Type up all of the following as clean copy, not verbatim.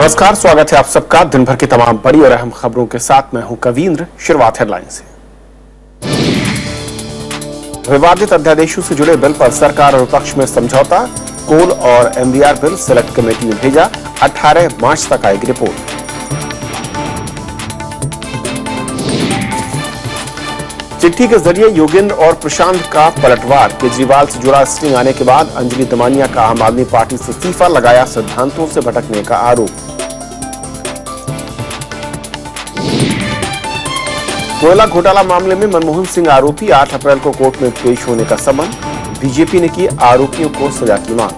नमस्कार, स्वागत है आप सबका दिन भर की तमाम बड़ी और अहम खबरों के साथ। मैं हूं कवींद्र। शुरुआत हेडलाइन से। विवादित अध्यादेशों से जुड़े बिल पर सरकार और विपक्ष में समझौता। कोल और एमबीआर बिल सिलेक्ट कमेटी में भेजा। 18 मार्च तक आएगी रिपोर्ट। चिट्ठी के जरिए योगेंद्र और प्रशांत का पलटवार। केजरीवाल से जुड़ा स्टिंग आने के बाद अंजलि दमानिया का आम आदमी पार्टी से इस्तीफा। लगाया सिद्धांतों से भटकने का आरोप। कोयला घोटाला मामले में मनमोहन सिंह आरोपी। 8 अप्रैल को कोर्ट में पेश होने का समन। बीजेपी ने की आरोपियों को सजा की मांग।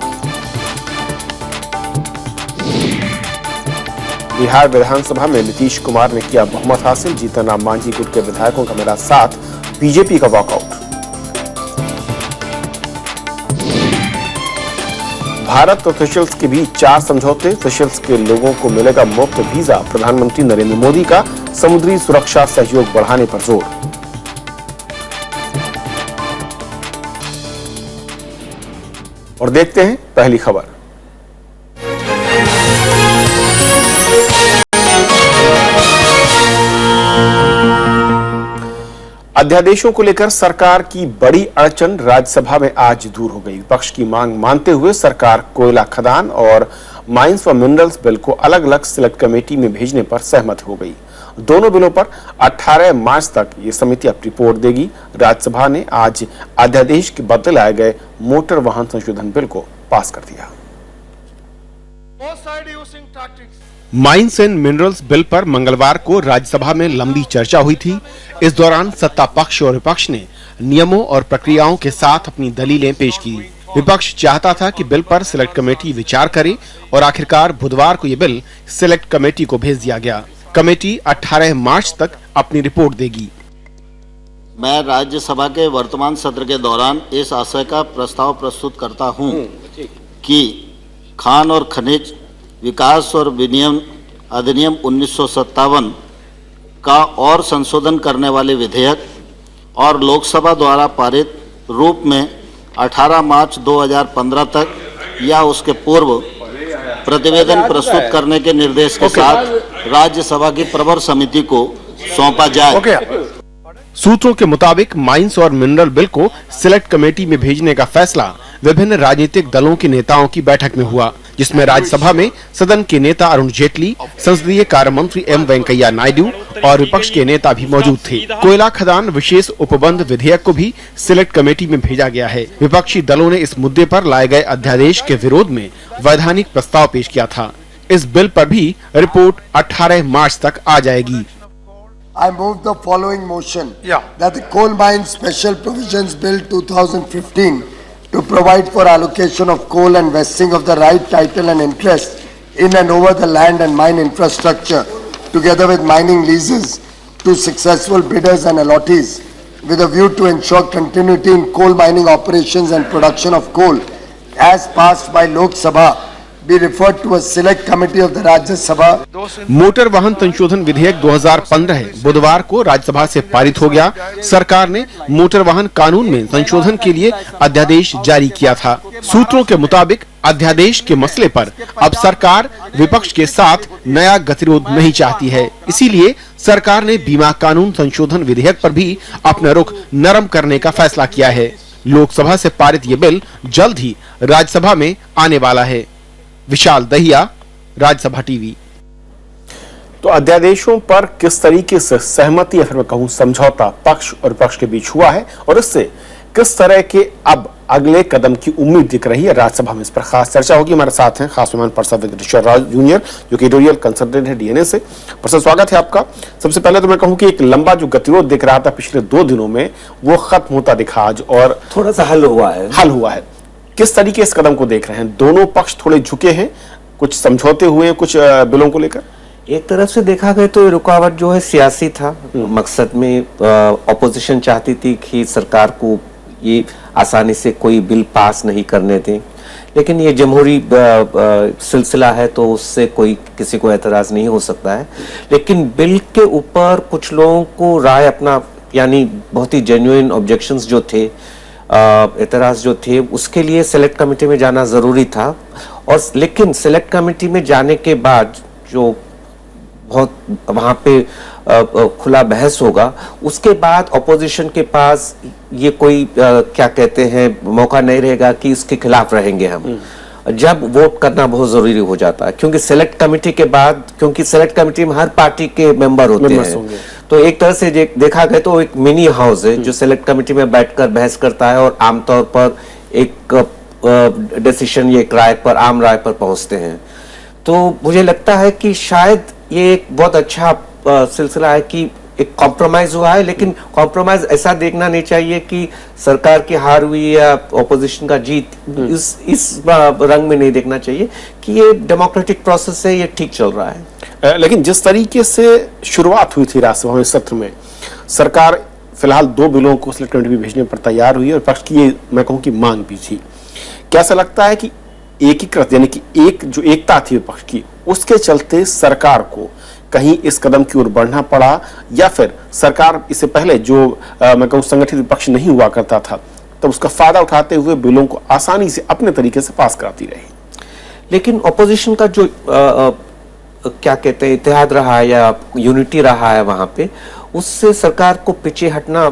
बिहार विधानसभा में नीतीश कुमार ने किया बहुमत हासिल। जीतन राम मांझी गुट के विधायकों का मिला साथ। बीजेपी का वॉकआउट। भारत और सेशल्स के बीच 4 समझौते। सेशल्स के लोगों को मिलेगा मुफ्त वीजा। प्रधानमंत्री नरेंद्र मोदी का समुद्री सुरक्षा सहयोग बढ़ाने पर जोर। और देखते हैं पहली खबर। अध्यादेशों को लेकर सरकार की बड़ी अड़चन राज्यसभा में आज दूर हो गई। विपक्ष की मांग मानते हुए सरकार कोयला खदान और माइंस व मिनरल्स बिल को अलग अलग सिलेक्ट कमेटी में भेजने पर सहमत हो गई। दोनों बिलों पर 18 मार्च तक ये समिति अपनी रिपोर्ट देगी। राज्यसभा ने आज अध्यादेश के बदले लाए गए मोटर वाहन संशोधन बिल को पास कर दिया। माइंस एंड मिनरल्स बिल पर मंगलवार को राज्यसभा में लंबी चर्चा हुई थी। इस दौरान सत्ता पक्ष और विपक्ष ने नियमों और प्रक्रियाओं के साथ अपनी दलीलें पेश की। विपक्ष चाहता था कि बिल पर सिलेक्ट कमेटी विचार करे और आखिरकार बुधवार को यह बिल सिलेक्ट कमेटी को भेज दिया गया। कमेटी 18 मार्च तक अपनी रिपोर्ट देगी। मैं राज्यसभा के वर्तमान सत्र के दौरान इस आशय का प्रस्ताव प्रस्तुत करता हूं कि खान और खनिज विकास और विनियम अधिनियम 1957 का और संशोधन करने वाले विधेयक और लोकसभा द्वारा पारित रूप में 18 मार्च 2015 तक या उसके पूर्व प्रतिवेदन प्रस्तुत करने के निर्देश के साथ राज्यसभा की प्रवर समिति को सौंपा जाए। सूत्रों के मुताबिक माइंस और मिनरल बिल को सिलेक्ट कमेटी में भेजने का फैसला विभिन्न राजनीतिक दलों के नेताओं की बैठक में हुआ, जिसमें राज्यसभा में सदन के नेता अरुण जेटली, संसदीय कार्य मंत्री एम वेंकैया नायडू और विपक्ष के नेता भी मौजूद थे। कोयला खदान विशेष उपबंध विधेयक को भी सिलेक्ट कमेटी में भेजा गया है। विपक्षी दलों ने इस मुद्दे पर लाए गए अध्यादेश के विरोध में वैधानिक प्रस्ताव पेश किया था। इस बिल पर भी रिपोर्ट 18 मार्च तक आ जाएगी। I move the following motion that the Coal Mine Special Provisions Bill 2015 to provide for allocation of coal and vesting of the right, title and interest in and over the land and mine infrastructure together with mining leases to successful bidders and allottees with a view to ensure continuity in coal mining operations and production of coal as passed by Lok Sabha be referred to a select committee of the Rajya Sabha। Motor वाहन संशोधन विधेयक 2015 बुधवार को राज्यसभा से पारित हो गया। सरकार ने मोटर वाहन कानून में संशोधन के लिए अध्यादेश जारी किया था। सूत्रों के मुताबिक अध्यादेश के मसले पर अब सरकार विपक्ष के साथ नया गतिरोध नहीं चाहती है। इसीलिए सरकार ने बीमा कानून संशोधन विधेयक पर भी अपना रुख नरम करने का फैसला किया है। लोकसभा से पारित ये बिल जल्द ही राज्यसभा में आने वाला है। विशाल दहिया, राज्यसभा टीवी। तो अध्यादेशों पर किस तरीके से सहमति या फिर मैं कहूं समझौता पक्ष और विपक्ष के बीच हुआ है और इससे किस तरह के अब अगले कदम की उम्मीद दिख रही है, राज्यसभा में इस पर खास चर्चा होगी। हमारे साथ हैं खास मेहमान प्रोफेसर वेंकटेश्वर राव जूनियर, जो कि एडिटोरियल कंसल्टेंट है डीएनए से। प्रोफेसर, स्वागत है आपका। सबसे पहले तो मैं कहूं कि एक लंबा जो गतिरोध दिख रहा था पिछले 2 दिनों में, वो खत्म होता दिखा आज और थोड़ा सा हल हुआ है। किस तरीके इस कदम को देख रहे हैं? दोनों पक्ष थोड़े झुके हैं, कुछ समझौते हुए हैं कुछ बिलों को लेकर। एक तरफ से देखा गया तो रुकावट जो है सियासी था। मकसद में ऑपोजिशन चाहती थी कि सरकार को ये आसानी से कोई बिल पास नहीं करने दें, लेकिन ये जमहूरी सिलसिला है तो उससे कोई किसी को एतराज नहीं हो सकता है। लेकिन बिल के ऊपर कुछ लोगों को राय अपना, यानी बहुत ही जेन्युइन ऑब्जेक्शंस जो थे, एतराज जो थे, उसके लिए सेलेक्ट कमेटी में जाना जरूरी था। और लेकिन सेलेक्ट कमेटी में जाने के बाद जो बहुत वहां पे खुला बहस होगा, उसके बाद ऑपोजिशन के पास ये कोई क्या कहते हैं मौका नहीं रहेगा कि इसके खिलाफ रहेंगे हम। जब वोट करना बहुत जरूरी हो जाता है, क्योंकि सेलेक्ट कमेटी के बाद, क्योंकि सेलेक्ट कमेटी में हर पार्टी के मेंबर होते हैं, तो एक तरह से देखा गया तो एक मिनी हाउस है जो सेलेक्ट कमेटी में बैठकर बहस करता है और आमतौर पर एक डिसीजन या एक राय पर, आम राय पर पहुंचते हैं। तो मुझे लगता है कि शायद ये एक बहुत अच्छा सिलसिला है कि एक कॉम्प्रोमाइज हुआ है, लेकिन कॉम्प्रोमाइज ऐसा देखना नहीं चाहिए कि सरकार की हार हुई या ऑपोजिशन का जीत, इस रंग में नहीं देखना चाहिए कि ये डेमोक्रेटिक प्रोसेस है, ये ठीक चल रहा है। लेकिन जिस तरीके से शुरुआत हुई थी राज्यसभा में सत्र में, सरकार फिलहाल 2 बिलों को सिलेक्ट कमेटी में भेजने पर तैयार हुई और पक्ष की ये मैं कहूं कि मांग भी थी। क्या ऐसा लगता है कि एकीकृत यानी कि एक जो एकता थी विपक्ष की, उसके चलते सरकार को कहीं इस कदम की ओर बढ़ना पड़ा, या फिर सरकार इससे पहले जो मैं कहूं संगठित विपक्ष नहीं हुआ करता था, तब उसका फायदा उठाते हुए बिलों को आसानी से अपने तरीके से पास कराती रही? लेकिन ऑपोजिशन का जो क्या कहते हैं इत्तेहाद रहा है या यूनिटी रहा है वहां पे, उससे सरकार को पीछे हटना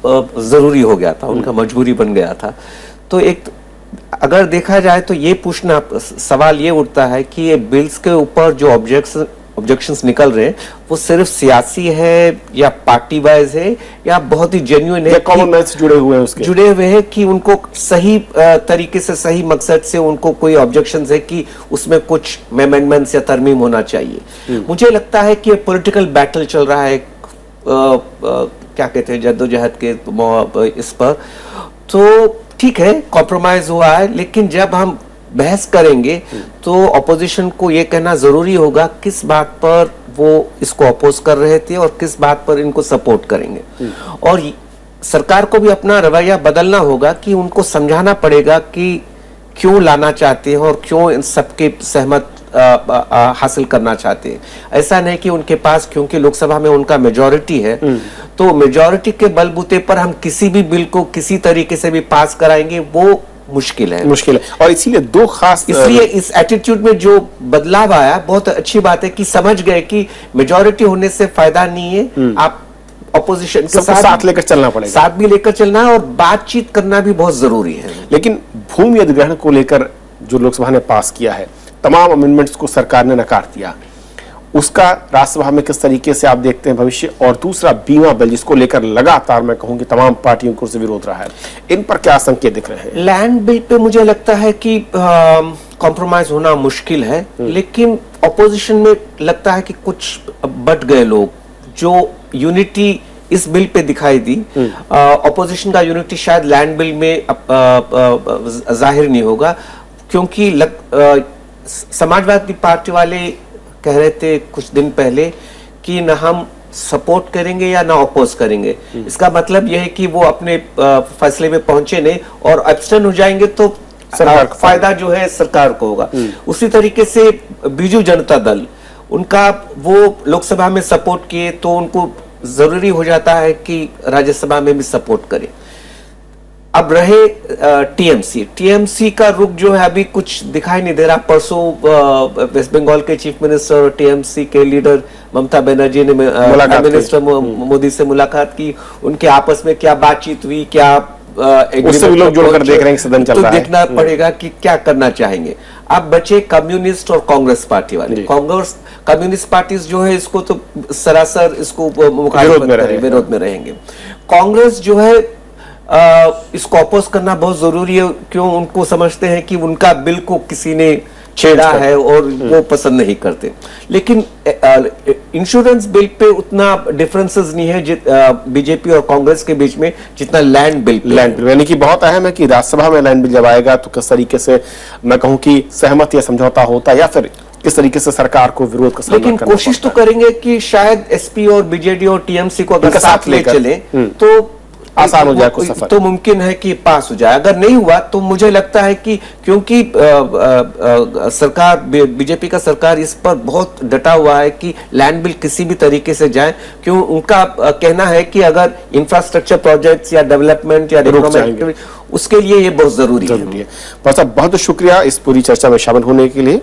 जरूरी हो गया था, उनका मजबूरी बन गया था। तो एक अगर देखा जाए तो ये पूछना सवाल ये उठता है कि ये बिल्स के ऊपर जो ऑब्जेक्शंस निकल रहे हैं वो सिर्फ सियासी है या पार्टी वाइज है या बहुत ही जेन्युइन है, कॉमन मैन से जुड़े हुए हैं कि उनको सही तरीके से, सही मकसद से उनको कोई ऑब्जेक्शंस है कि उसमें कुछ अमेंडमेंट्स या तरमीम होना चाहिए। मुझे लगता है कि ये पॉलिटिकल बैटल चल रहा है क्या कहते हैं जद्दोजहद के इस पर। तो ठीक है, कॉम्प्रोमाइज हुआ है, लेकिन जब हम बहस करेंगे तो ऑपोजिशन को यह कहना जरूरी होगा किस बात पर वो इसको अपोज कर रहे थे और किस बात पर इनको सपोर्ट करेंगे। और सरकार को भी अपना रवैया बदलना होगा कि उनको समझाना पड़ेगा कि क्यों लाना चाहते हैं और क्यों इन सबके सहमत हासिल करना चाहते हैं। ऐसा नहीं कि उनके पास, क्योंकि लोकसभा में उनका मेजॉरिटी है, तो मेजॉरिटी के बलबूते पर हम किसी भी बिल को किसी तरीके से भी पास कराएंगे, वो मुश्किल है। और इसीलिए 2 खास, इसलिए इस एटीट्यूड में जो बदलाव आया बहुत अच्छी बात है कि समझ गए कि मेजॉरिटी होने से फायदा नहीं है, आप ऑपोजिशन के साथ लेकर चलना पड़ेगा, साथ भी लेकर चलना है और बातचीत करना भी बहुत जरूरी है। लेकिन भूमि अधिग्रहण को लेकर जो लोकसभा ने पास किया है, तमाम अमेंडमेंट्स को सरकार ने नकार दिया, उसका राज्यसभा में किस तरीके से आप देखते हैं भविष्य? और दूसरा बीमा बिल, जिसको लेकर लगातार मैं कहूं कि तमाम पार्टियों को विरोध रहा है, इन पर क्या संकेत दिख रहे हैं? लैंड बिल पे मुझे लगता है कि कॉम्प्रोमाइज होना मुश्किल है, लेकिन ऑपोजिशन में लगता है कि कुछ बट गए लोग, जो यूनिटी इस बिल पे दिखाई दी, ऑपोजिशन का यूनिटी शायद लैंड बिल में जाहिर नहीं होगा, क्योंकि समाजवादी पार्टी वाले कह रहे थे कुछ दिन पहले कि न हम सपोर्ट करेंगे या ना अपोज करेंगे। इसका मतलब यह है कि वो अपने फैसले में पहुंचे नहीं और एब्स्टेन हो जाएंगे तो फायदा जो है सरकार को होगा। उसी तरीके से बीजू जनता दल, उनका वो लोकसभा में सपोर्ट किए तो उनको जरूरी हो जाता है कि राज्यसभा में भी सपोर्ट करे। अब रहे टीएमसी का रुख जो है अभी कुछ दिखाई नहीं दे रहा। परसों वेस्ट बंगाल के चीफ मिनिस्टर और टीएमसी के लीडर ममता बनर्जी ने प्राइम मिनिस्टर मोदी से मुलाकात की, उनके आपस में क्या बातचीत हुई, क्या उससे भी लोग जोड़कर देख रहे हैं सदन चल रहा है, देखना पड़ेगा कि क्या करना चाहेंगे। अब बचे कम्युनिस्ट और कांग्रेस पार्टी वाले। कांग्रेस कम्युनिस्ट पार्टी जो है इसको तो सरासर इसको विरोध में रहेंगे। कांग्रेस जो है इसको अपोज करना बहुत जरूरी है, क्यों? उनको समझते हैं कि उनका बिल को किसी ने छेड़ा है और वो पसंद नहीं करते। लेकिन इंश्योरेंस बिल पे उतना डिफरेंसेस नहीं है बीजेपी और कांग्रेस के बीच में जितना लैंड बिल यानी कि बहुत अहम है कि राज्यसभा में लैंड बिल जब आएगा तो किस तरीके से मैं कहूं कि सहमति या समझौता होता है या फिर किस तरीके से सरकार को विरोध का सामना करना पड़ता है। लेकिन कोशिश तो करेंगे कि शायद एसपी और बीजेडी और टीएमसी को अगर साथ ले चले तो आसान हो जाए कुछ सफर, तो मुमकिन है कि पास हो जाए। अगर नहीं हुआ तो मुझे लगता है कि क्योंकि सरकार, बीजेपी का सरकार इस पर बहुत डटा हुआ है कि लैंड बिल किसी भी तरीके से जाए, क्यों? उनका कहना है कि अगर इंफ्रास्ट्रक्चर प्रोजेक्ट्स या डेवलपमेंट या इकोनॉमिक, उसके लिए ये बहुत जरूरी है। बहुत बहुत शुक्रिया इस पूरी चर्चा में शामिल होने के लिए।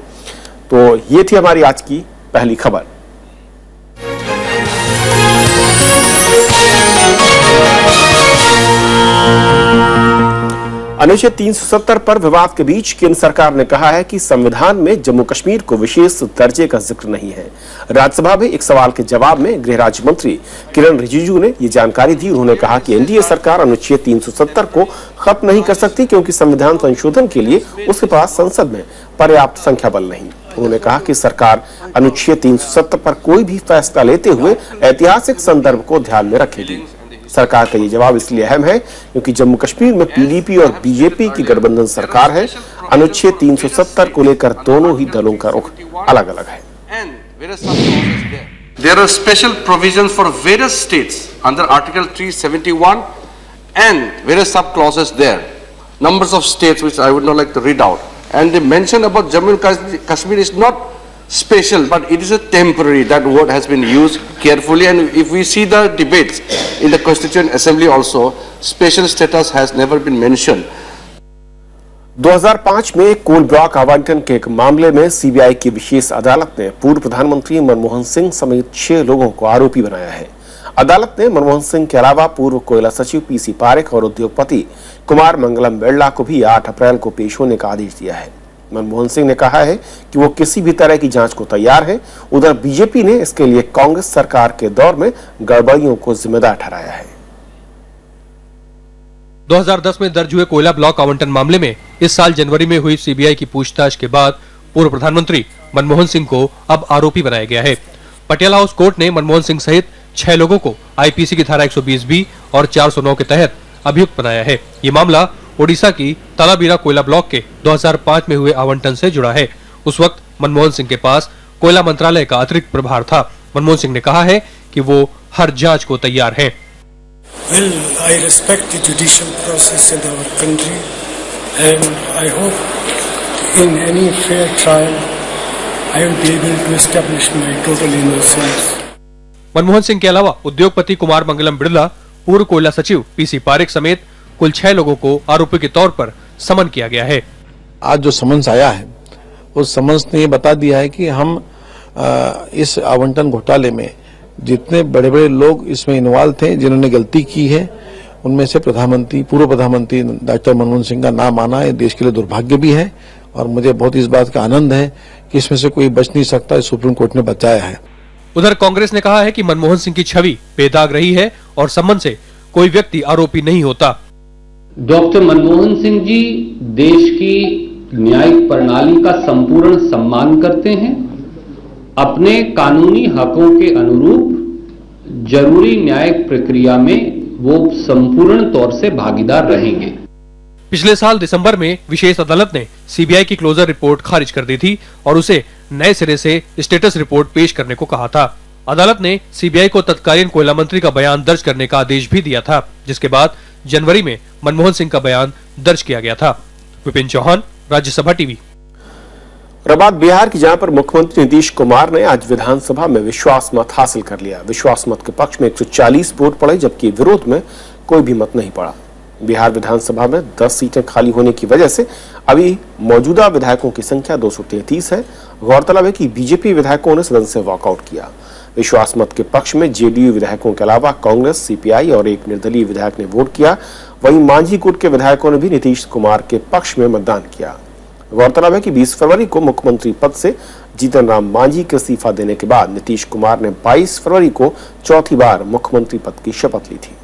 तो ये थी हमारी आज की पहली खबर। अनुच्छेद 370 पर विवाद के बीच केंद्र सरकार ने कहा है कि संविधान में जम्मू कश्मीर को विशेष दर्जे का जिक्र नहीं है। राज्यसभा में एक सवाल के जवाब में गृह राज्य मंत्री किरण रिजिजू ने ये जानकारी दी। उन्होंने कहा कि एनडीए सरकार अनुच्छेद 370 को खत्म नहीं कर सकती क्योंकि संविधान संशोधन के लिए उसके पास संसद में पर्याप्त संख्या बल नहीं। उन्होंने कहा कि सरकार अनुच्छेद 370 पर कोई भी फैसला लेते हुए ऐतिहासिक संदर्भ को ध्यान में रखेगी। सरकार का ये जवाब इसलिए अहम है क्योंकि जम्मू कश्मीर में पीडीपी और बीजेपी की गठबंधन सरकार है। अनुच्छेद 370 को लेकर दोनों ही दलों का रुख अलग अलग है। There are special provisions for various states under Article 371 and various sub-clauses there. Numbers of states which I would not like to read out. And they mention about Jammu and Kashmir is not special, but it is a temporary. That word has been used carefully, and if we see the debates in the Constituent Assembly also, special status has never been mentioned. 2005 में coal block आवंटन के एक मामले में CBI की विशेष अदालत ने पूर्व प्रधानमंत्री मनमोहन सिंह समेत 6 लोगों को आरोपी बनाया है। अदालत ने मनमोहन सिंह के अलावा पूर्व कोयला सचिव पीसी पारेख और उद्योगपति कुमार मंगलम बिरला को भी 8 अप्रैल को पेश होने का आदेश दिया है। मनमोहन सिंह ने कहा है कि वो किसी भी तरह की जांच को तैयार है। उधर बीजेपी ने इसके लिए कांग्रेस सरकार के दौर में गड़बड़ियों को जिम्मेदार ठहराया है। 2010 में दर्ज हुए कोयला ब्लॉक आवंटन मामले में इस साल जनवरी में हुई सीबीआई की पूछताछ के बाद पूर्व प्रधानमंत्री मनमोहन सिंह को अब आरोपी बनाया गया है। पटियाला हाउस कोर्ट ने मनमोहन सिंह सहित 6 लोगों को आईपीसी की धारा 120B और 409 के तहत अभियुक्त बनाया है। ये मामला ओडिशा की तालाबीरा कोयला ब्लॉक के 2005 में हुए आवंटन से जुड़ा है। उस वक्त मनमोहन सिंह के पास कोयला मंत्रालय का अतिरिक्त प्रभार था। मनमोहन सिंह ने कहा है कि वो हर जांच को तैयार हैं। Well, I respect the judicial process in our country, and I hope in any fair trial I will be able to establish my total innocence. Manmohan Singh के अलावा उद्योगपति कुमार मंगलम बिरला, पूर्व कोयला सचिव पीसी पारेख समेत कुल 6 लोगों को आरोपी के तौर पर समन किया गया है। आज जो समन्स आया है उस समन्स ने बता दिया है कि हम इस आवंटन घोटाले में जितने बड़े बड़े लोग इसमें इन्वॉल्व थे, जिन्होंने गलती की है, उनमें से पूर्व प्रधानमंत्री डॉक्टर मनमोहन सिंह का नाम आना ये देश के लिए दुर्भाग्य भी है और मुझे बहुत इस बात का आनंद है कि इसमें से कोई बच नहीं सकता। सुप्रीम कोर्ट ने बचाया है। उधर कांग्रेस ने कहा है कि मनमोहन सिंह की छवि बेदाग रही है और संबंध से कोई व्यक्ति आरोपी नहीं होता। डॉक्टर मनमोहन सिंह जी देश की न्यायिक प्रणाली का संपूर्ण सम्मान करते हैं। अपने कानूनी हकों के अनुरूप जरूरी न्यायिक प्रक्रिया में वो संपूर्ण तौर से भागीदार रहेंगे। पिछले साल दिसंबर में विशेष अदालत ने सीबीआई की क्लोजर रिपोर्ट खारिज कर दी थी और उसे नए सिरे से स्टेटस रिपोर्ट पेश करने को कहा था। अदालत ने सीबीआई को तत्कालीन कोयला मंत्री का बयान दर्ज करने का आदेश भी दिया था, जिसके बाद जनवरी में मनमोहन सिंह का बयान दर्ज किया गया था। विपिन चौहान, राज्यसभा टीवी। और बात बिहार की, जहां पर मुख्यमंत्री नीतीश कुमार ने आज विधानसभा में विश्वास मत हासिल कर लिया। विश्वास मत के पक्ष में 140 वोट पड़े, जबकि विरोध में कोई भी मत नहीं पड़ा। बिहार विधानसभा में 10 सीटें खाली होने की वजह से अभी मौजूदा विधायकों की संख्या 233 है। गौरतलब है कि बीजेपी विधायकों ने सदन से वॉकआउट किया। विश्वास मत के पक्ष में जेडीयू विधायकों के अलावा कांग्रेस, सीपीआई और एक निर्दलीय विधायक ने वोट किया। वहीं मांझी गुट के विधायकों ने भी नीतीश कुमार के पक्ष में मतदान किया। गौरतलब है कि 20 फरवरी को मुख्यमंत्री पद से जीतन राम मांझी के इस्तीफा देने के बाद नीतीश कुमार ने 22 फरवरी को चौथी बार मुख्यमंत्री पद की शपथ ली थी।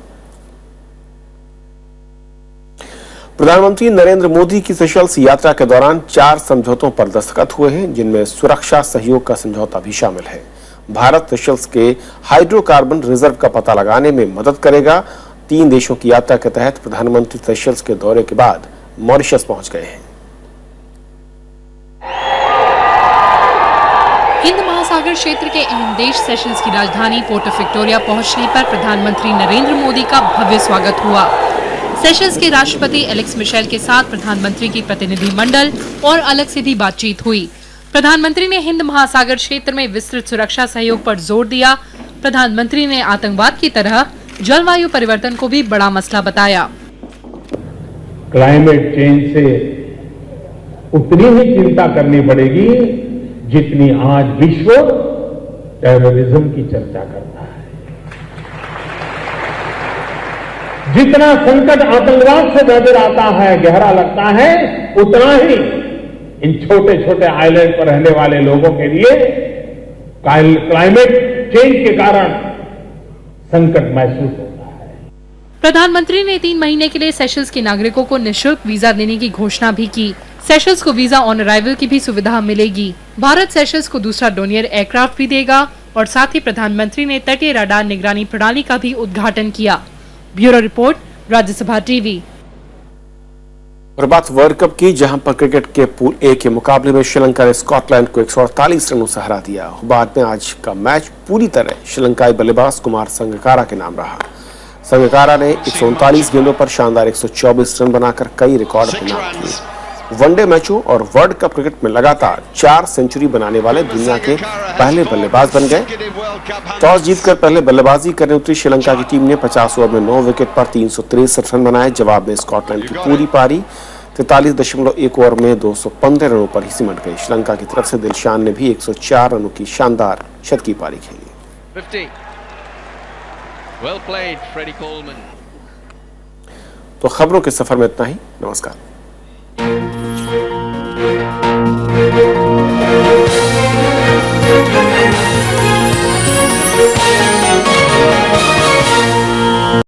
प्रधानमंत्री नरेंद्र मोदी की सेशल्स यात्रा के दौरान 4 समझौतों पर दस्तखत हुए हैं, जिनमें सुरक्षा सहयोग का समझौता भी शामिल है। भारत सेशल्स के हाइड्रोकार्बन रिजर्व का पता लगाने में मदद करेगा। 3 देशों की यात्रा के तहत प्रधानमंत्री सेशल्स के दौरे के बाद मॉरिशस पहुंच गए हैं। हिंद महासागर क्षेत्र के अहम देश सेशल्स की राजधानी पोर्ट ऑफ विक्टोरिया पहुंचने पर प्रधानमंत्री नरेंद्र मोदी का भव्य स्वागत हुआ। सेशल्स के राष्ट्रपति एलेक्स मिशेल के साथ प्रधानमंत्री की प्रतिनिधि मंडल और अलग सीधी बातचीत हुई। प्रधानमंत्री ने हिंद महासागर क्षेत्र में विस्तृत सुरक्षा सहयोग पर जोर दिया। प्रधानमंत्री ने आतंकवाद की तरह जलवायु परिवर्तन को भी बड़ा मसला बताया। क्लाइमेट चेंज से उतनी ही चिंता करनी पड़ेगी जितनी आज विश्व टेररिज्म की चर्चा करता है, जितना संकट आतंकवाद से नजर आता है, गहरा लगता है, उतना ही इन छोटे छोटे आइलैंड पर रहने वाले लोगों के लिए क्लाइमेट चेंज के कारण संकट महसूस होता है। प्रधानमंत्री ने 3 महीने के लिए सेशल्स के नागरिकों को निःशुल्क वीजा देने की घोषणा भी की। सेशल्स को वीजा ऑन अराइवल की भी सुविधा मिलेगी। भारत सेशल्स को दूसरा डोनियर एयरक्राफ्ट भी देगा और साथ ही प्रधानमंत्री ने तटीय रडार निगरानी प्रणाली का भी उद्घाटन किया। Bureau report, Rajya Sabha TV. और बात वर्ल्ड कप की, जहां पर क्रिकेट के पूल ए के मुकाबले में श्रीलंका ने स्कॉटलैंड को 148 रनों से हरा दिया। बाद में आज का मैच पूरी तरह श्रीलंकाई बल्लेबाज कुमार संगकारा के नाम रहा। संगकारा ने 139 गेंदों पर शानदार 124 रन बनाकर कई रिकॉर्ड अपने नाम किए। वनडे मैचों और वर्ल्ड कप क्रिकेट में लगातार 4 सेंचुरी बनाने वाले दुनिया के पहले बल्लेबाज बन गए। टॉस जीतकर पहले बल्लेबाजी करने उतरी श्रीलंका की टीम ने 50 ओवर में 9 विकेट पर 363 रन बनाए। जवाब में स्कॉटलैंड की पूरी पारी 43.1 ओवर में 215 रनों पर ही सिमट गई। श्रीलंका की तरफ से दिलशान ने भी 104 रनों की शानदार शतकी पारी खेली। तो खबरों के सफर में इतना ही। नमस्कार।